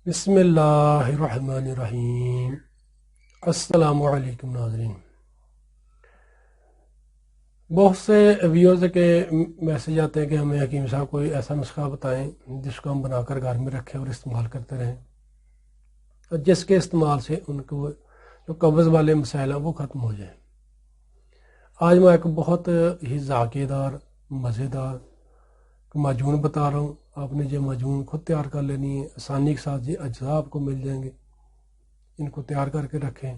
بسم اللہ الرحمن الرحیم۔ السلام علیکم ناظرین۔ بہت سے ویورز کے میسیج آتے ہیں کہ ہمیں حکیم صاحب کوئی ایسا نسخہ بتائیں جس کو ہم بنا کر گھر میں رکھیں اور استعمال کرتے رہیں، اور جس کے استعمال سے ان کو جو قبض والے مسائل ہیں وہ ختم ہو جائیں۔ آج میں ایک بہت ہی ذائقے دار مزیدار معجون بتا رہا ہوں۔ آپ نے یہ معجون خود تیار کر لینی ہے، آسانی کے ساتھ یہ اجزاء آپ کو مل جائیں گے۔ ان کو تیار کر کے رکھیں،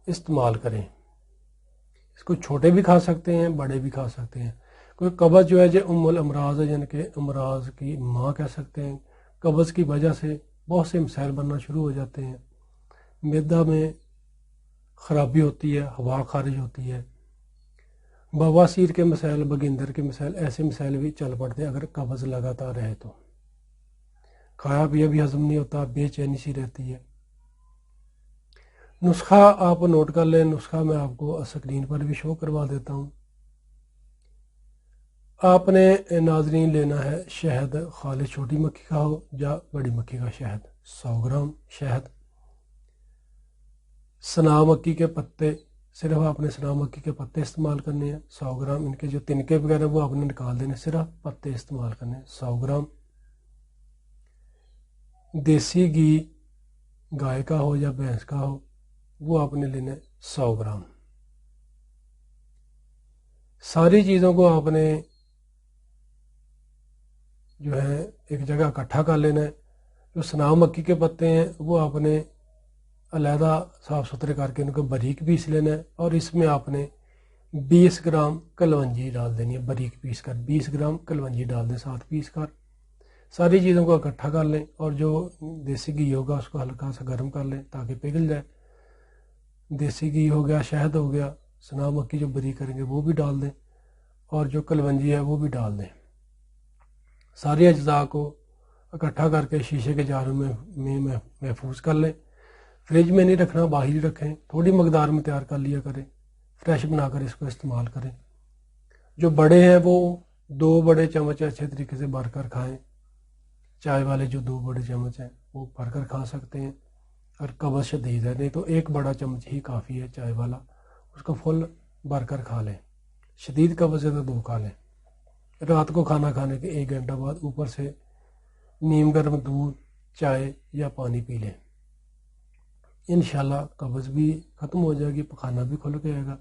استعمال کریں۔ اس کو چھوٹے بھی کھا سکتے ہیں، بڑے بھی کھا سکتے ہیں۔ کوئی قبض جو ہے جو الامراض ہے، یعنی کہ امراض کی ماں کہہ سکتے ہیں۔ قبض کی وجہ سے بہت سے مسائل بننا شروع ہو جاتے ہیں، معدہ میں خرابی ہوتی ہے، ہوا خارج ہوتی ہے، بواسیر کے مسائل، بگندر کے مسائل، ایسے مسائل بھی چل پڑتے ہیں اگر قبض لگاتار رہے تو۔ کھایا پیا بھی ہضم نہیں ہوتا، بے چینی سی رہتی ہے۔ نسخہ آپ نوٹ کر لیں، نسخہ میں آپ کو اسکرین پر بھی شو کروا دیتا ہوں۔ آپ نے ناظرین لینا ہے شہد، خالص چھوٹی مکھی کا ہو یا بڑی مکھی کا شہد، 100 گرام شہد، سنا مکھی کے پتے، صرف آپ نے سنا مکھی کے پتے استعمال کرنے ہیں 100 گرام۔ ان کے جو تنکے وغیرہ وہ آپ نے نکال دینے، صرف پتے استعمال کرنے 100 گرام۔ دیسی گھی گائے کا ہو یا بھینس کا ہو وہ آپ نے لینا 100 گرام۔ ساری چیزوں کو آپ نے جو ہے ایک جگہ اکٹھا کر لینا ہے۔ جو سنا مکھی کے پتے ہیں وہ آپ نے علیحدہ صاف ستھرے کر کے ان کو باریک پیس لینا ہے، اور اس میں آپ نے 20 گرام کلونجی ڈال دینی ہے، باریک پیس کر 20 گرام کلونجی ڈال دیں ساتھ پیس کر۔ ساری چیزوں کو اکٹھا کر لیں، اور جو دیسی گھی ہوگا اس کو ہلکا سا گرم کر لیں تاکہ پگھل جائے۔ دیسی گھی ہو گیا، شہد ہو گیا، سنا مکھی جو باریک کریں گے وہ بھی ڈال دیں، اور جو کلونجی ہے وہ بھی ڈال دیں۔ سارے اجزاء کو اکٹھا کر کے شیشے کے جار میں محفوظ کر لیں۔ فریج میں نہیں رکھنا، باہر ہی رکھیں، تھوڑی مقدار میں تیار کر لیا کریں، فریش بنا کر اس کو استعمال کریں۔ جو بڑے ہیں وہ 2 بڑے چمچ اچھے طریقے سے بھر کر کھائیں۔ چائے والے جو 2 بڑے چمچ ہیں وہ بھر کر کھا سکتے ہیں، اور قبض شدید ہے نہیں تو 1 بڑا چمچ ہی کافی ہے چائے والا، اس کو فل بھر کر کھا لیں۔ شدید قبض ہے تو 2 کھا لیں۔ رات کو کھانا کھانے کے 1 گھنٹہ بعد اوپر سے نیم گرم دودھ، چائے یا پانی پی لیں۔ انشاءاللہ قبض بھی ختم ہو جائے گی، پخانہ بھی کھل کے آئے گا،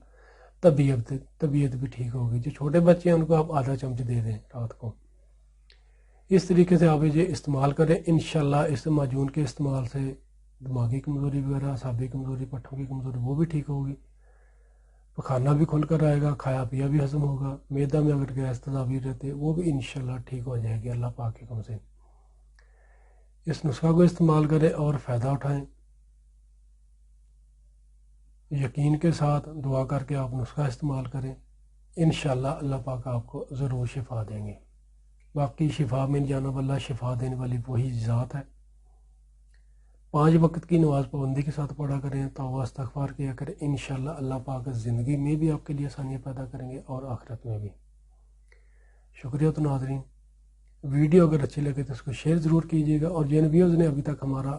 طبیعت بھی ٹھیک ہوگی۔ جو چھوٹے بچے ہیں ان کو آپ آدھا چمچ دے دیں رات کو۔ اس طریقے سے آپ یہ استعمال کریں، انشاءاللہ اس معجون کے استعمال سے دماغی کمزوری وغیرہ، اعصابی کمزوری، پٹھوں کی کمزوری وہ بھی ٹھیک ہوگی، پخانہ بھی کھل کر آئے گا، کھایا پیا بھی ہضم ہوگا، معدہ میں اگر گیس تذابیر رہتے وہ بھی انشاءاللہ ٹھیک ہو جائے گی اللہ پاک کے حکم سے۔ اس نسخہ کو استعمال کریں اور فائدہ اٹھائیں۔ یقین کے ساتھ دعا کر کے آپ نسخہ استعمال کریں، انشاءاللہ اللہ پاک آپ کو ضرور شفا دیں گے۔ باقی شفا من جانب اللہ، شفا دینے والی وہی ذات ہے۔ 5 وقت کی نماز پابندی کے ساتھ پڑھا کریں، توبہ استغفار کیا کریں، انشاءاللہ اللہ پاک زندگی میں بھی آپ کے لیے آسانیاں پیدا کریں گے اور آخرت میں بھی۔ شکریہ تو ناظرین، ویڈیو اگر اچھی لگے تو اس کو شیئر ضرور کیجیے گا، اور جن ویوز نے ابھی تک ہمارا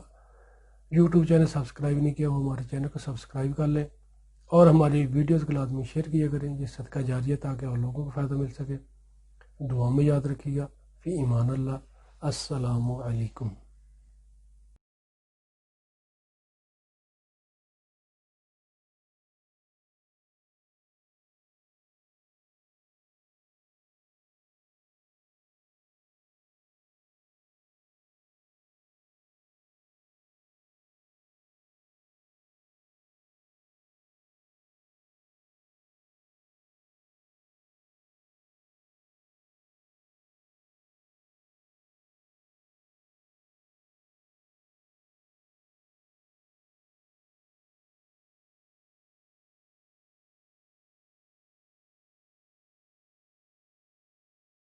یوٹیوب چینل سبسکرائب نہیں کیا وہ ہمارے چینل کو سبسکرائب کر لیں، اور ہماری ویڈیوز کو لازمی شیئر کیا کریں، جس صدقہ جاریہ تاکہ اور لوگوں کو فائدہ مل سکے۔ دعا میں یاد رکھیے گا۔ فی ایمان اللہ، السلام علیکم۔